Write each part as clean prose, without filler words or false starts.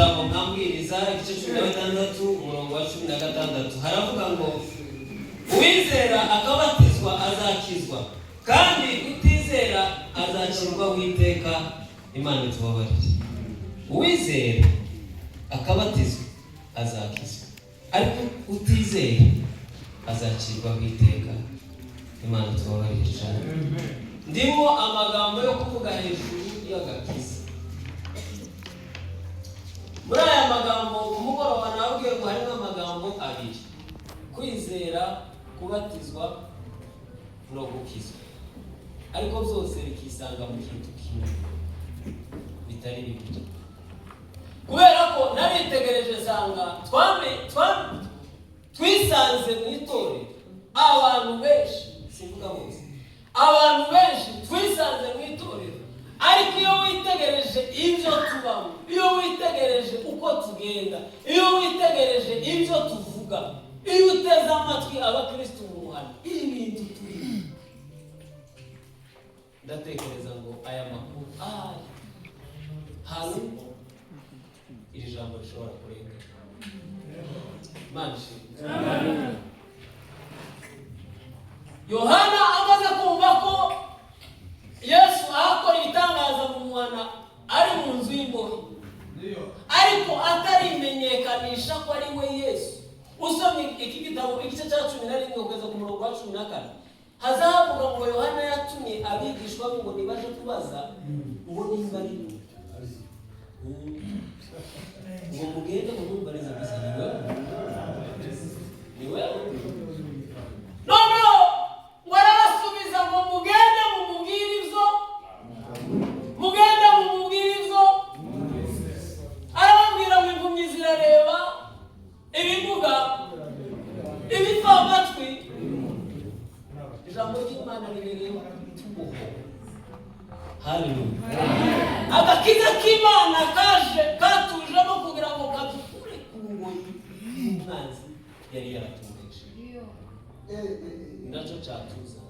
jambo nkambwiriza igice 16 umurongo wa 16 haravuga ngo uwizera akabatizwa azakizwa kandi utizera azacirwa witeka. Imana itubabarire. Uwizera akabatizwa azakizwa ariko utizera azacirwa witeka. Imana itubabarire cyane. Ndimo amagambo yo kuvuga hejuru y'agakiza. Muri aya magambo kumugoroba nabwiye ngo harimo amagambo abiri: kwizera, kubatizwa no gukizwa, ariko byose bikisanga mu kintu kimwe, bitari bibiri. Kubera ko naritegereje sanga twisanze mu itorero abantu benshi, simvuga bose, abantu benshi twisanze mu itorero, ariko iyo witegereje ibyo tubamo, iyo witegereje uko tugenda, iyo witegereje ibyo tuvuga, iyo uteze amatwi abakristo mu muhanda, ibintu turi, ndatekereza ngo aya makuru hari iri jambo rishobora kurenga. Manshi Yohana amaze kumva ko Yesu akora ibitangaza mu mwana ari mu nzu y'imbohe, ariko atarimenyekanisha ko ari we Yesu. Usomye iki gitabo igice cya 11 kugeza ku murongo wa 14, hazavuga ngo Yohana yatumye abigishwa be ngo nibaje kubaza ngo nimba ari ngo mugende ngo mumbarize gusa ni wewe. No warasubiza ngo mugende mumubwire ibyo, mugende mumubwire ibyo. Arababwira ngo impumyi zirareba, ibimuga ibipfa amatwi. Ijambo ry'Imana ribereye tubuho. Haleluya. Agakiza k'Imana kaje katujemo kugira ngo kadukure ku ngoyi y'umwanzi yari yaratugeje. Nacyo cyatuza.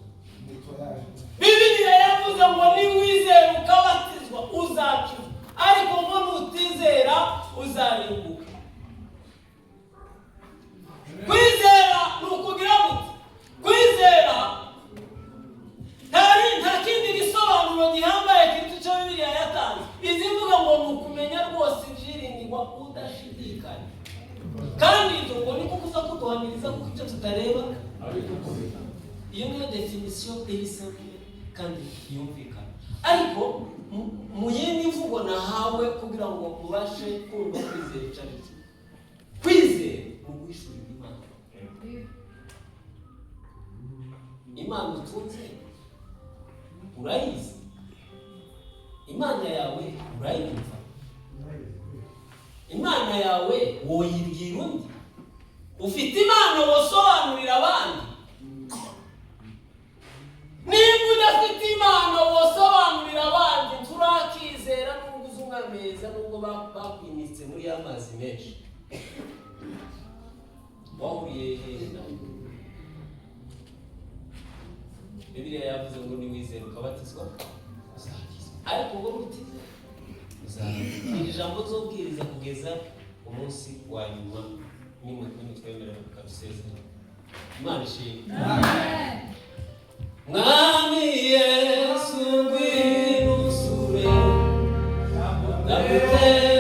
Bibiliya yavuze ngo niwizera ukabatizwa uzakizwa, ariko ngo nutizera uzarimbuka. Kwizera ni ukugira gute? Kwizera nta kindi gisobanuro gihambaye kintu cyo Bibiliya yatanze. Izivuga ngo ni ukumenya rwose ibyiringirwa udashidikanya. Kandi ibyo ngo ni kuko uza kuduhamiriza kuko icyo tutareba. Iyo niyo definition iri simple kandi yumvikana. Ariko mu yindi mvugo nahawe kugira ngo mubashe kumva kwizera icyo ari cyo. Kwizera mu guhishurira Imana. Imana utunze urayizi, Imana yawe urayumva, Imana yawe woyibwira undi, ufite Imana wosobanurira abandi. Niba udafite Imana wosobanurira abandi, turakizera nubwo uzumwa meza, nubwo bakwimitse muri amazi menshi. Wahuriye nawe. Bibiliya yavuze ngo niwizera ukabatizwa uzakizwa, ariko ngo utizera uzakizwa. Iri jambo zobwiriza kugeza umunsi wa nyuma nimutwemerera tukabisezera. Imana ishimwe. Amen. Mwami Yesu ngwino usure ndagute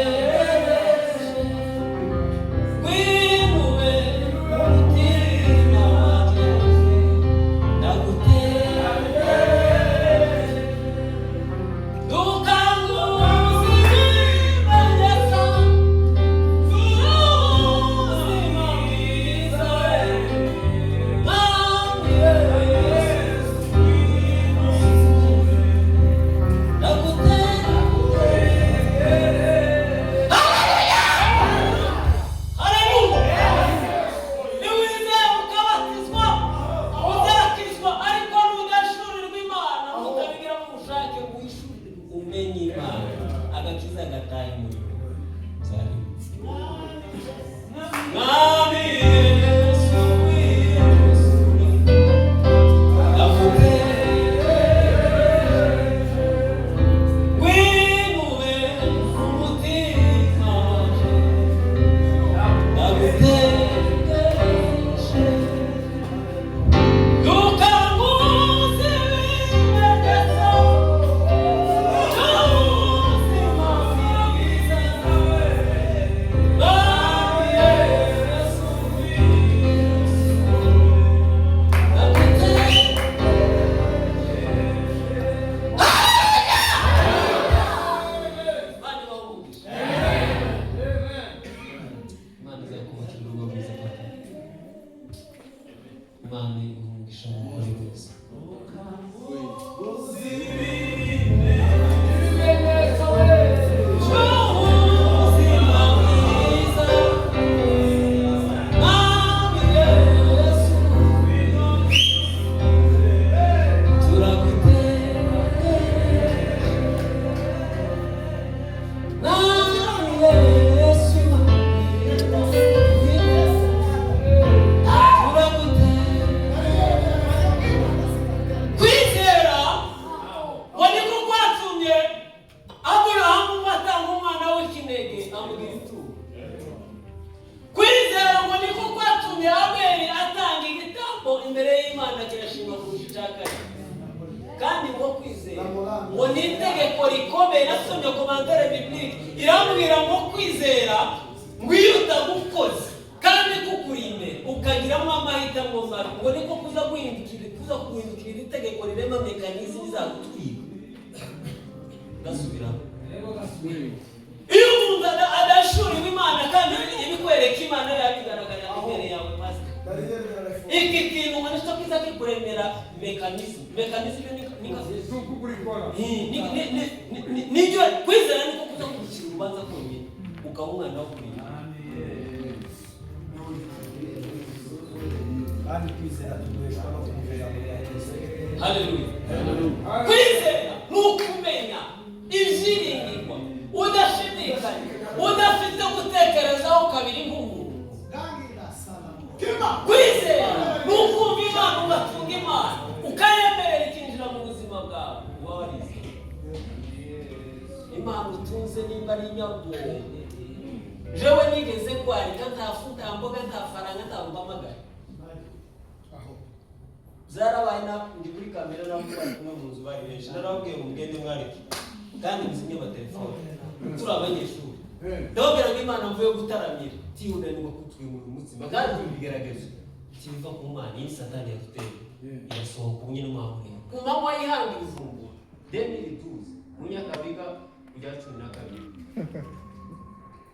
Imana umugisha muri wese.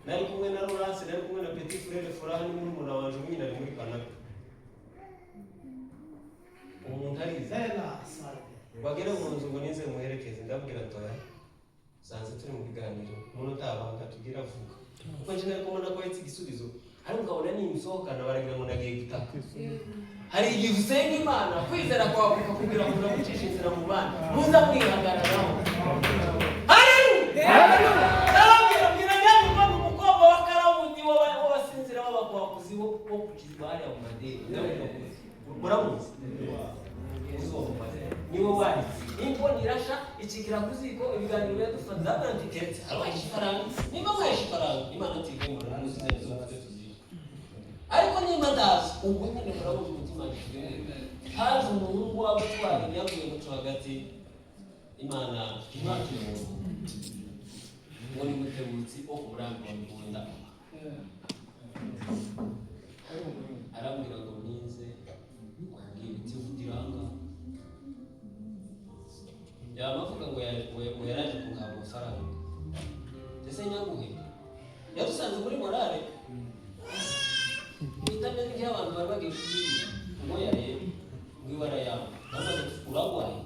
Nari kumwe na Laurence, nari kumwe na Petit Frere Furaha n'umuntu wanje nyine ari muri Canada. Umuntu arize bagera mu nzu ngo nize muherekeze ndabwira toya sanze turi mu biganiro umuntu utabanga tugira vuga kuko nje nari kumona ko yitse igisubizo ariko ukabona ni imisohokana baragira ngo nagiye gutaka hari igihe usenga Imana kwizera kwawe kukugira ngo uramucishe inzira mu bana muza mwihagararaho. Muramuzi niwe wari imboni irasha ikikira kuziko ibiganiro byadufata zabrandiketse abashifaranga niba mwashifaranga Imana tigomba muzi neza tuziye ariko nimba ndazi ubwo nyine murabuze umutima haje umuhungu w'abatwara yavuye mu hagati Imana ngo ni mutebutsi wo kuburanga bakunda arambwira ngo ninze ibiti kudiranga yamavuga ngo yaraje kungaba amafaranga ndetse nyaguhe yadusanze muri morale itameze nk'abantu bari bagiye kugira ngo yarebe ngwibara yawe namaze uragwaye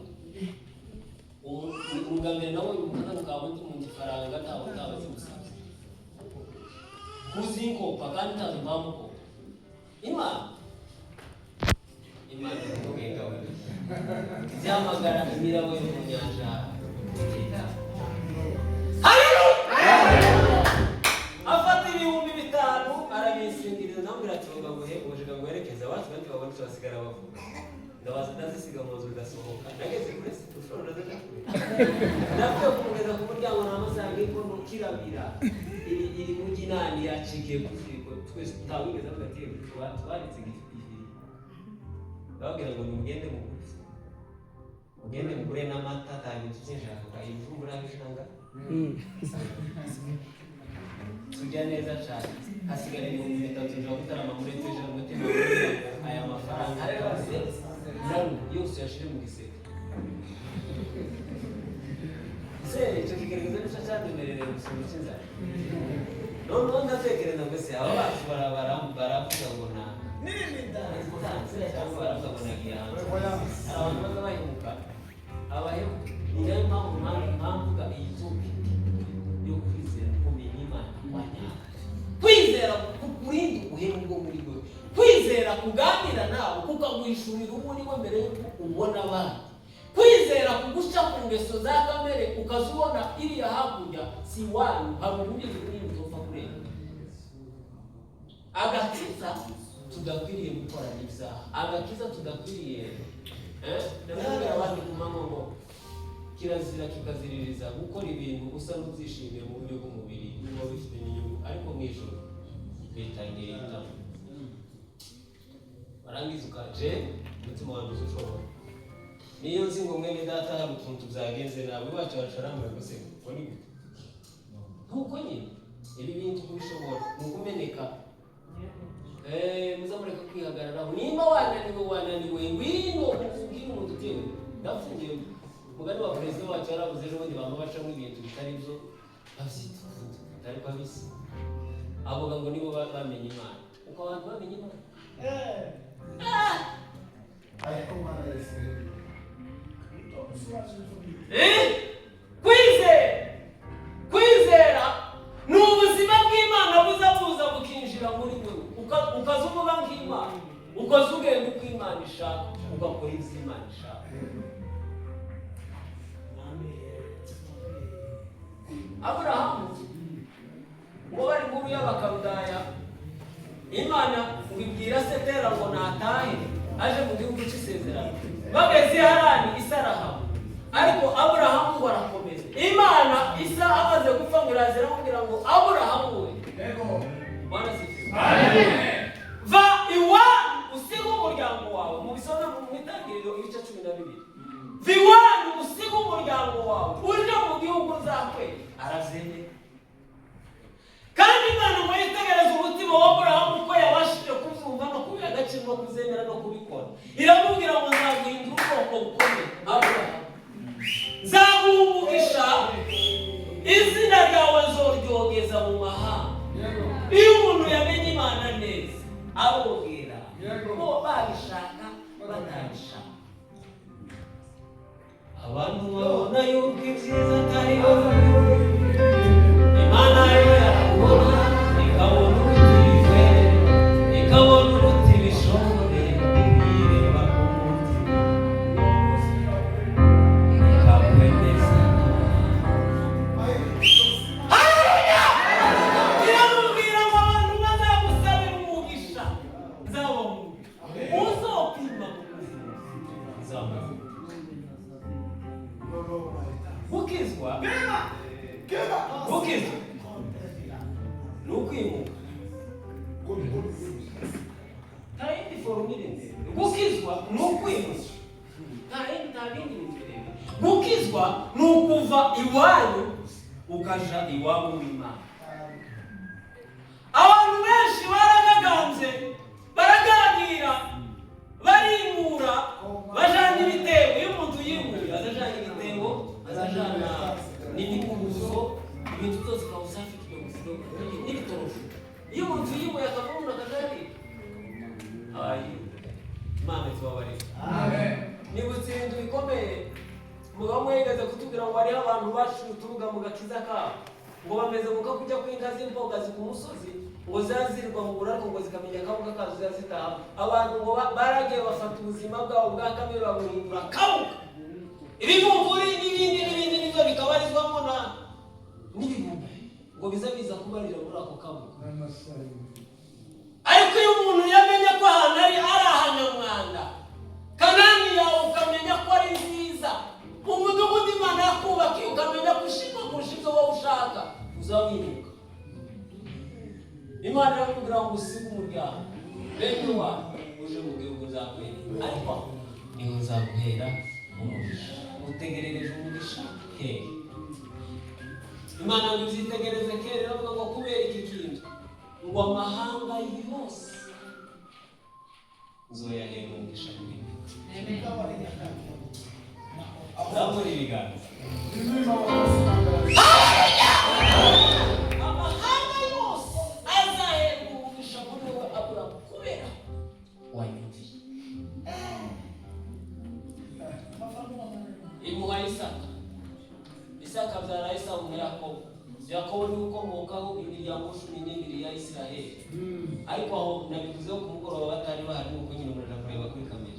umugambere nawe umukana mukaba ndi mu gifaranga ntawe zimusanze kuzinkopa kandi ntazi impamvu ko Imana kugenga we byamagara imirabo yo mu nyanja. Afata ibihumbi 5 arabisingiriza nambira cyonga ngo he uje ngo yerekeza abantu kandi babona basigara bavuga ndabaza ndazisiga mu nzu gasohoka ndageze kuri ushobora ndazakure ndapfa kumugeza ku muryango namasanga iko mukirabira iri mu ginani yacikiye kuziko twese tawigeza bwatiye twaritse babwira ngo mugende mugure n'amata kandi tuzinjaka kayivumbura bishanga tujya neza cyane hasigara ibihumbi 3 byo gutarama muri teje umutima aya mafaranga yose yashire mu giseke cyo kigerageza gusa cyademerere gusoma cyinzara none ndatekereza ngo se aba baravuga ngo na nini ndani cyangwa baravuga yagiye hanze. Abantu baza bahemuka abahemuka niyo mpamvu iyi topic yo kwizera kumenya Imana kwanyaka. Kwizera kukurinda ubuhemu muri wowe. Kwizera kuganira nawe kukaguhishurira uwo uri we mbere y'uko ubona abandi. Kwizera kugusha ku ngeso za kamere ukazubona iriya hakurya si wanyu hari ubundi bunini utopfa kurenga. Agakiza tudakwiriye gukora ibyaha. Agakiza tudakwiriye ndabwira abandi kumama ngo kirazira kikaziririza gukora ibintu usa n'ubyishimiye mu buryo bw'umubiri niba bifite inyungu ariko mu ijoro bitangiye itama barangiza ukaje umutima wanjye ushobora niyo nzi ngo mwene data hari utuntu byagenze nawe iwacu barasharamura gusa ngo ni gute nkuko nyine ibi bintu kubishobora ni ukumeneka muzamureka kwihagararaho nimba wananiwe ngwino ubwire umuntu utewe ndafungiye umugani wa perezida wacu yarabuze ejo bundi bamwe bacamo ibintu bitari byo babyita bitari kwabisi avuga ngo nibo bamenye Imana uko abantu bamenye Imana kwizera ni ubuzima bw'Imana buza bukinjira muri wewe ukaza uvuga nk'Imana ukaza ugenda uko Imana ishaka ugakora ibyo Imana ishaka. Aburahamu ngo bari nkuru y'Abakaludaya Imana ngibwira Setera ngo natahe aje mu gihugu cy'isezerano bageze Harani Isarahamu ariko Aburahamu ngo arakomeza. Imana isa amaze gupfa ngo irazira kugira ngo Aburahamu we Bwana sifiwe. Amen. Va iwa usiga umuryango wawe mu bisoma mu Itangiriro ibice 12. Viwani usiga umuryango wawe uje mu gihugu uzakwe arazende. Kandi Imana ngo yitegereze umutima wa Aburahamu ko yabashije kubyumva no kubiha agaciro no kuzemera no kubikora. Iramubwira ngo nzaguhindura ubwoko bukomeye. Aburahamu nzaguha umugisha izina ryawe nzoryogeza mu mahanga. Iyo umuntu yamenye Imana neza arogera ko babishaka batabishaka. Abantu babona yuko ibyiza atari wowe Imana yo yarakubona ikabona ubutiriwe ikabona uruti bishobore uyireba ku mutima ikakwemeza. Haleluya! Iramubwira ngo abantu bazagusabira umugisha nzabamuha uzopima gukizwa ni ukwimuka. Nta yindi forumire ndende. Gukizwa ni ukwimuka. Nta bindi bintu birebire. Gukizwa ni ukuva iwanyu ukaja iwabo w'Imana. Abantu benshi baragaganze baraganira barimura bajana ibitego. Iyo umuntu yimuye azajana ibitego azajana n'imikubuzo ibintu byose ukawusafite n'ibitorosho. Iyo umuntu yimuye akavuna akajari Imana tubabarira. Amen. Nibutse ibintu bikomeye umugabo umwe yigeze kutubwira ngo hariho abantu baciye utubuga mu gakiza kabo ngo bameze nkuko kujya kwinka z'imbogazi ku musozi ngo zazirwa mu burariko ngo zikamenya akabuga kazo zazitaha. Abantu ngo baragiye bafata ubuzima bwabo bwa kamere babuhindura akabuga. Ibivumburi n'ibindi nibyo bikabarizwamo n'ibihumbi ngo biza kubarira muri ako kabuga. Ariko iyo umuntu yamenye ko ahantu ari ahanyamwanda Kanani yawe ukamenya ko ari nziza umudugudu Imana yakubakiye ukamenya ko ushima kurusha ibyo wowe ushaka uzawimuka. Imana irakubwira ngo usige umuryango bene wawe uje mu gihugu uzakwera ariko niho nzaguhera umugisha. Utegerereje umugisha kera. Imana ngo uzitegereze kera iravuga ngo kubera iki kintu ngo amahanga yose nzoyahera umugisha kuri mwe. Zamura ibiganza. Amahanga yose azahera umugisha kuri wowe Aburahamu kubera wayumviye. Isaka. Isaka abyara Esawu na Yakobo. Yakobo ni ukomokaho imiryango 12 ya Isiraheli. Ariko aho nabivuzeho ku mugoroba batari bahari nuko nyine muraja kureba kuri kamera.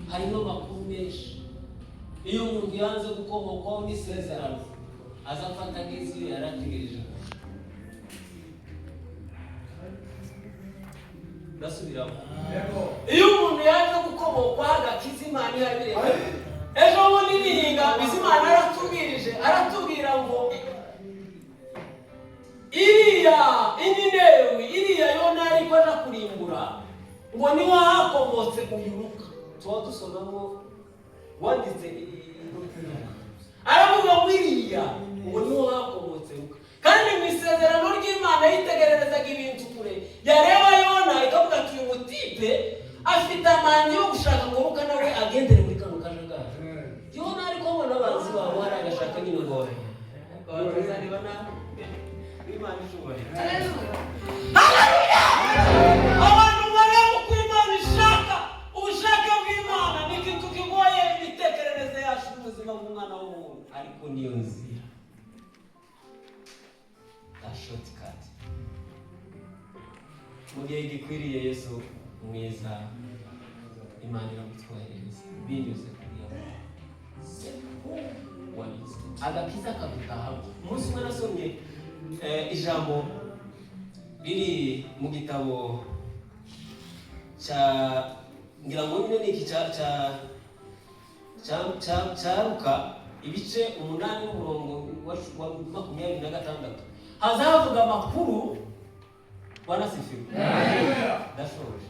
Harimo amakuru menshi. Iyo umuntu yanze gukomokaho n'isezerano azafata nk'izi yarategereje. Nasubiramo. Iyo umuntu yanze gukomokaho agakiza Imana irabireka. Ejo bundi nihinga Bizimana aratubwira ngo iriya Yona ariko aja kurimbura ngo niho hakomotse uyuruka. Tuba dusomamo wanditse aravuga ngo iriya ngo niho hakomotse Ruka. Kandi mu isezerano ry'Imana yitegererezaga ibintu kure, yareba Yona ikavuga ati uyu mutipe afite amani yo gushaka ngo Ruka nawe agendere muri kano kajagari. Yona ariko mbona abanzi babo hari agashaka nyine ngo bazareba na Imana ishobora. Haleluya! Abantu bareba uko Imana ishaka, ubushake bw'Imana ni ikintu kigoye imitekerereze yacu n'ubuzima bw'umwana w'umuntu, ariko niyo nzira. Shortcut. Mu gihe gikwiriye Yesu mwiza Imana iramutwohereza binyuze kuri yawe. Agakiza kakutaha. Umunsi umwe nasomye ijambo riri mu gitabo ngira ngo nyine niki cya Luka ibice 8 n'umurongo wa 26. Hazavuga amakuru wanasifiwe. Dashoje.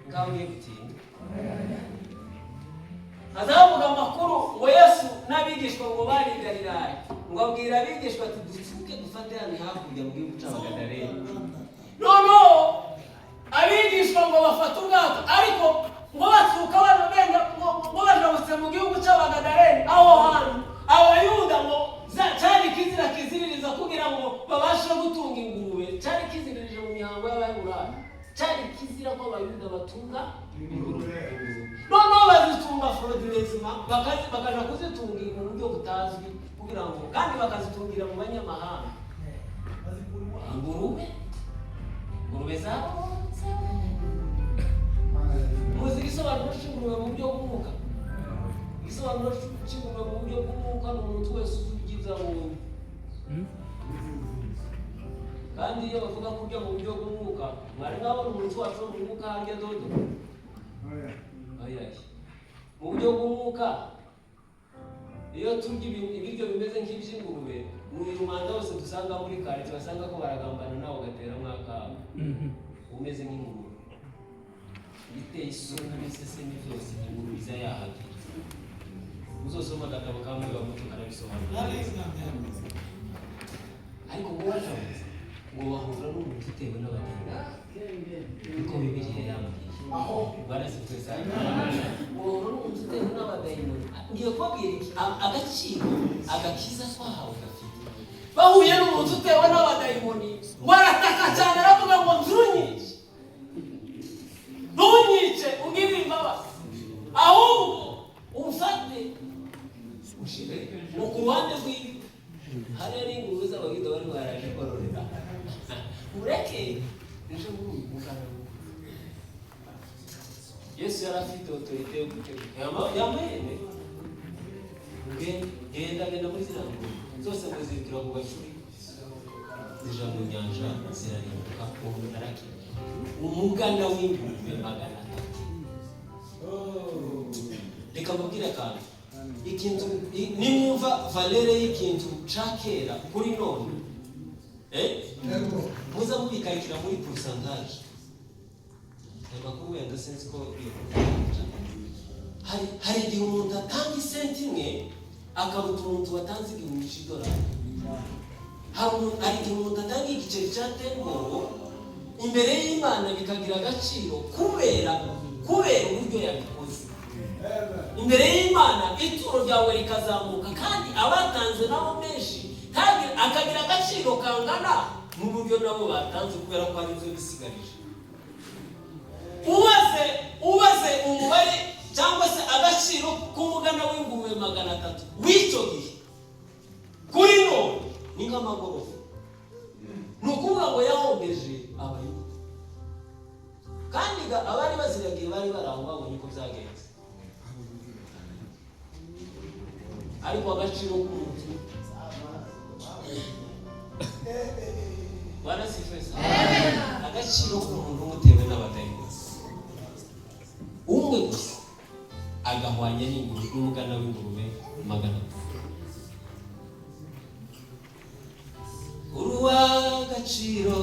Ngaho ngiye gutinda. Hazavuga amakuru ngo Yesu n'abigishwa ngo bari i Galilaya. Ngo abwira abigishwa ati dusuke dufate hano hakurya mu gihugu cy'Abagadaleni. No abigishwa ngo bafata ubwato ariko ngo basuka bano ngo bajabutse mu gihugu cy'Abagadaleni aho hantu Abayuda ngo cyari kiziririza kugira ngo babashe gutunga ingurube. Cyari kiziririje mu mihango y'Abayuda. Cyari kizira ko Abayuda batunga ingurube. Noneho bazitunga fraudulezima bakaja kuzitunga mu buryo butazwi kugira ngo kandi bakazitungira mu banyamahanga. Ingurube zabo muzi igisobanuro cy'ingurube mu buryo bw'umwuka. Igisobanuro cy'ingurube mu buryo bw'umwuka ni umuntu wese uzigiza muntu. Kandi iyo bavuga kurya mu buryo bw'umwuka mwari mwabona umuntu wacu mu mwuka harya dodo. Mu buryo bw'umwuka iyo turya ibiryo bimeze nk'iby'ingurube mu rubanda hose dusanga muri kare basanga ko baragambana nawe ugatera mwaka umeze nk'ingurube. Biteye isoni n'isesemi byose ingurube iza yahagira. Uzosoma agatabo kamwe bamutu karabisobanura. Ariko ngo wajabuze ngo bahura n'umuntu utewe n'abageni. Niko Bibiliya yambwiye. Barasitwesa. Bahura n'umuntu utewe n'abageni. Ngiye kubabwira iki agaciro agakiza twahawe gafite. Bahuye n'umuntu utewe n'abadayimoni. Warataka cyane aravuga ngo ntunyice ungirire imbabazi. Ahubwo umfate ushire mu kuruhande rw'ibi. Hari n'ingurube z'Abayuda bari baraje kororera. Ureke ejo mukana. Yesu yari afite autorité yo gutegeka. Yamene. Genda muri zirango. Zose muzibwira ku bashuri. Zija mu nyanja zirarimbuka umuntu arakira. Umuganda w'ingurube 300. Reka mbabwire kandi ikintu nimwumva valere y'ikintu cakera kuri none muza mubikayikira muri pourcentage. Amakuru yenda sense ko hari igihe umuntu atanga isenti imwe akaruta umuntu watanze $1000. Hari igihe umuntu atanga igiceri cya $10 imbere y'Imana bikagira agaciro kubera uburyo yabikoze. Imbere y'Imana ituro ryawe rikazamuka kandi abatanze nabo menshi kandi akagira agaciro kangana n'uburyo nabo batanze kubera ko ari byo bisigarije. Ubaze umubare cyangwa se agaciro k'umugana w'ingurube 300 icyo gihe kuri none ni nk'amagorofa. Ni ukuvuga ngo yahombeje abayuda, kandi abari baziragiye bari baraho babonye uko byagenze. Ariko agaciro k'umuntu barasifesa, agaciro k'umuntu mutewe n'abadayimoni. Umwe gusa agahwanya n'umugana w'ingurube magana. Uruwa agaciro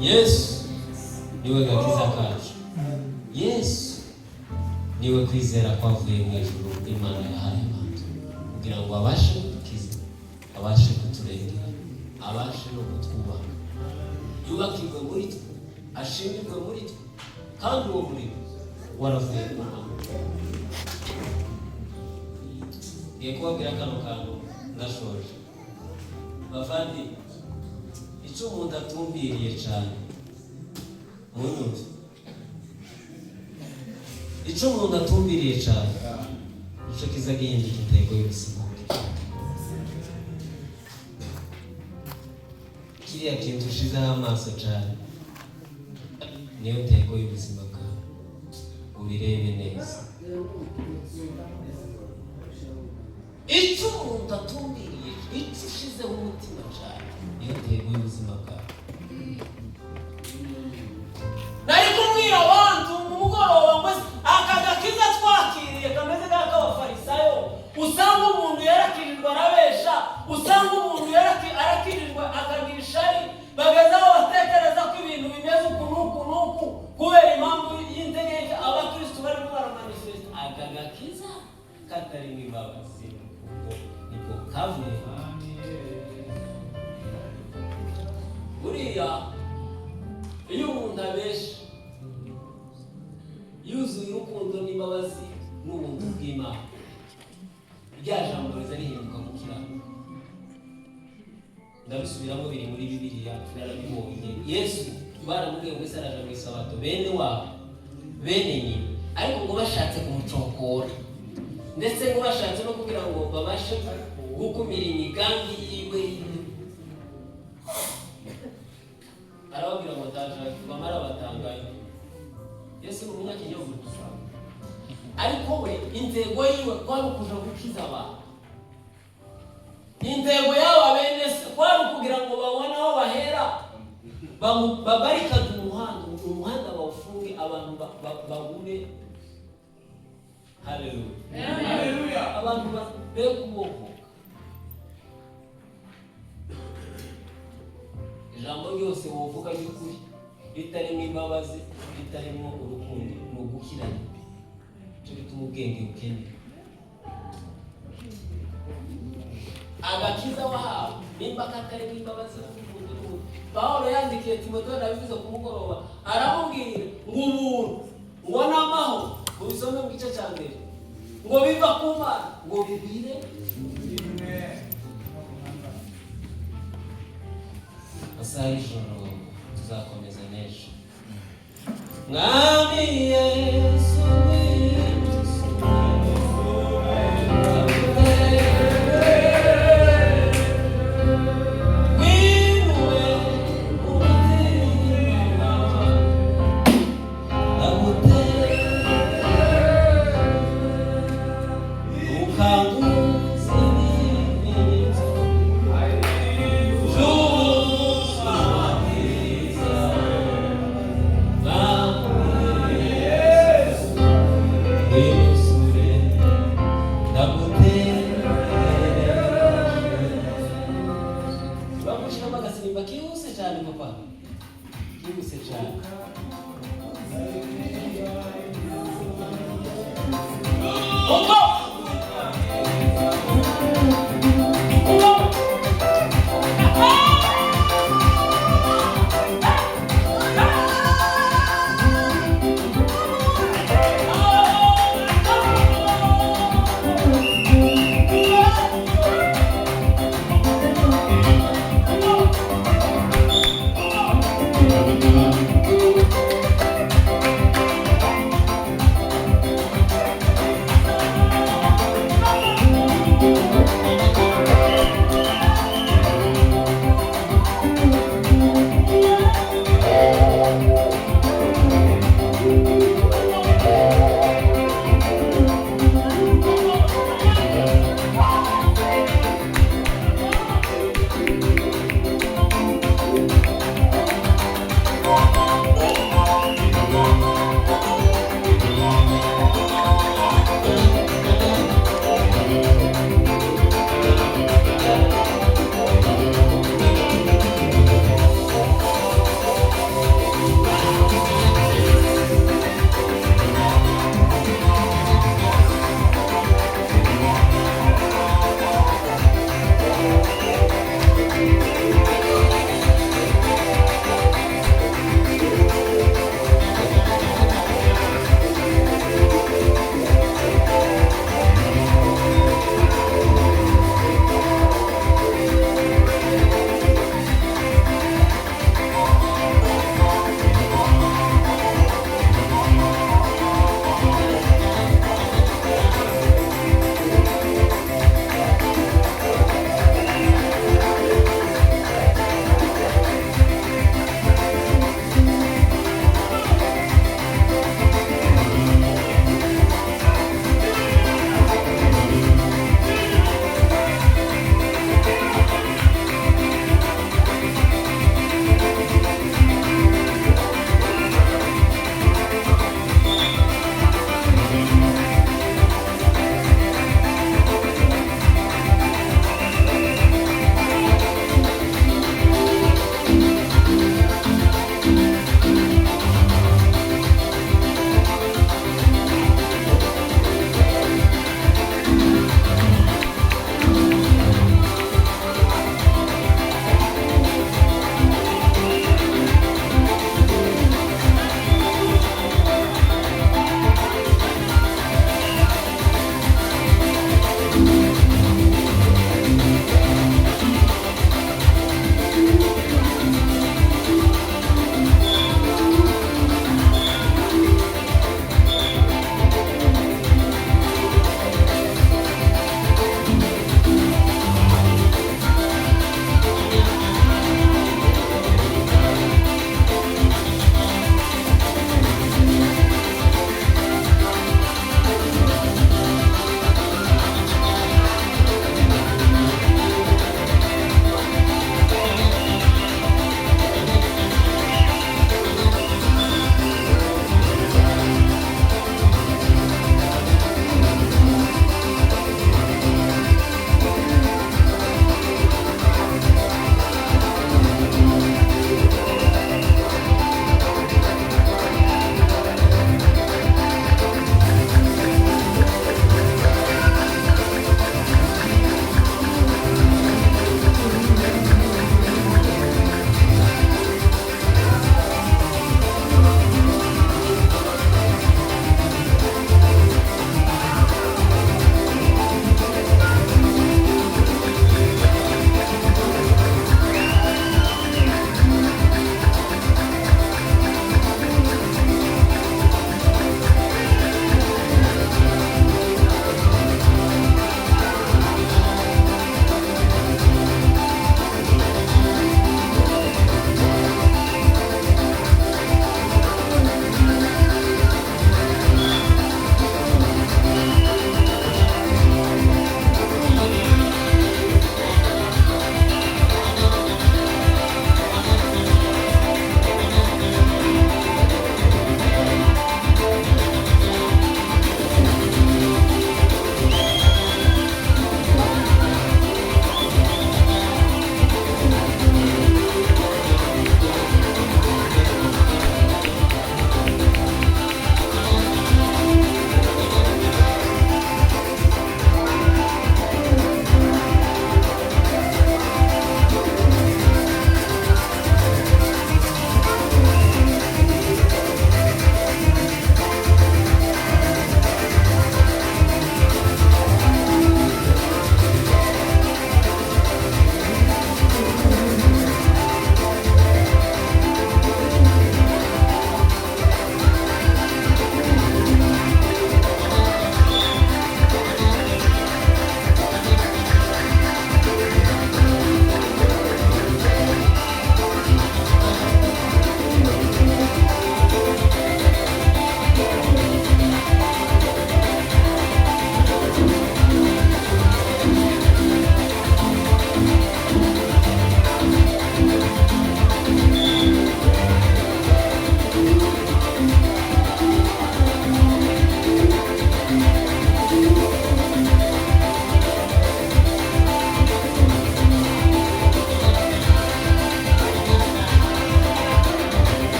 Yesu niwe gakiza kacu. Yesu niwe kwizera kwavuye mu ijuru Imana yahaye abantu kugira ngo abashe kudukiza, abashe kuturengera, abashe no kutwubaka, yubakirwe muri twe, ashimirwe muri twe, kandi uwo murimo waravuye ku Mana. Ngiye kubabwira kano kantu ndashoje. Bavandi, icyo umuntu atumbiriye cyane munyumve, icyo umuntu atumbiriye cyane icyo kiza gihinduka intego y'ubuzima. Kiriya kintu ushizeho amaso cyane niyo ntego y'ubuzima bwawe, ubirebe neza. Icyo umuntu atumbiriye, icyo ushizeho umutima cyane niyo ntego y'ubuzima bwawe. Nari kumwira abantu mu mugoroba ngo aka gakiza twakiriye kameze nk'ak'abafarisayo, usanga umuntu yarakijijwe arabesha, usanga umuntu arakirijwe akagira ishari, bageze aho batekereza ko ibintu bimeze uku n'uku n'uku kubera impamvu y'integeke abakristo barimo baramanifesta. Aka gakiza katarimo imbabazi niko kavuye. Buriya iyo umuntu abesha yuzuye urukundo n'imbabazi n'ubuntu bw'Imana, rya jambo riza rihinduka mu kiraro. Ndabisubiramo, biri muri Bibiliya, narabibonye. Yesu baramubwiye ngo ese araje mu isabato bene wabo bene nyina, ariko ngo bashatse kumucokora ndetse ngo bashatse no kugira ngo babashe gukumira imigambi yiwe, arababwira ngo ataje bamara batangaye. Yesu ni umunyakinyoma, ariko we intego yiwe kwari ukuja gukiza abantu. Intego y'aba bene se kwari ukugira ngo babone aho bahera babarikaze umuhanda bawufunge, abantu bagure. Haleluya, abantu be kubohoka. Ijambo ryose wovuga ry'ukuri ritarimo imbabazi, ritarimo urukundo, ni ugukirana. Cyo bituma ubwenge bukeneye. Agakiza wahawe nimba katarimo imbabazi n'urukundo n'urukundo. Pawulo yandikiye Timoteyo, nabivuze ku mugoroba, aramubwira ngo ubuntu ngo n'amahoro, ubisome mu gice cya mbere, ngo biva ku Mana ngo bigwire. Masaha y'ijoro tuzakomeza n'ejo. Mwami Yesu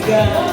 God.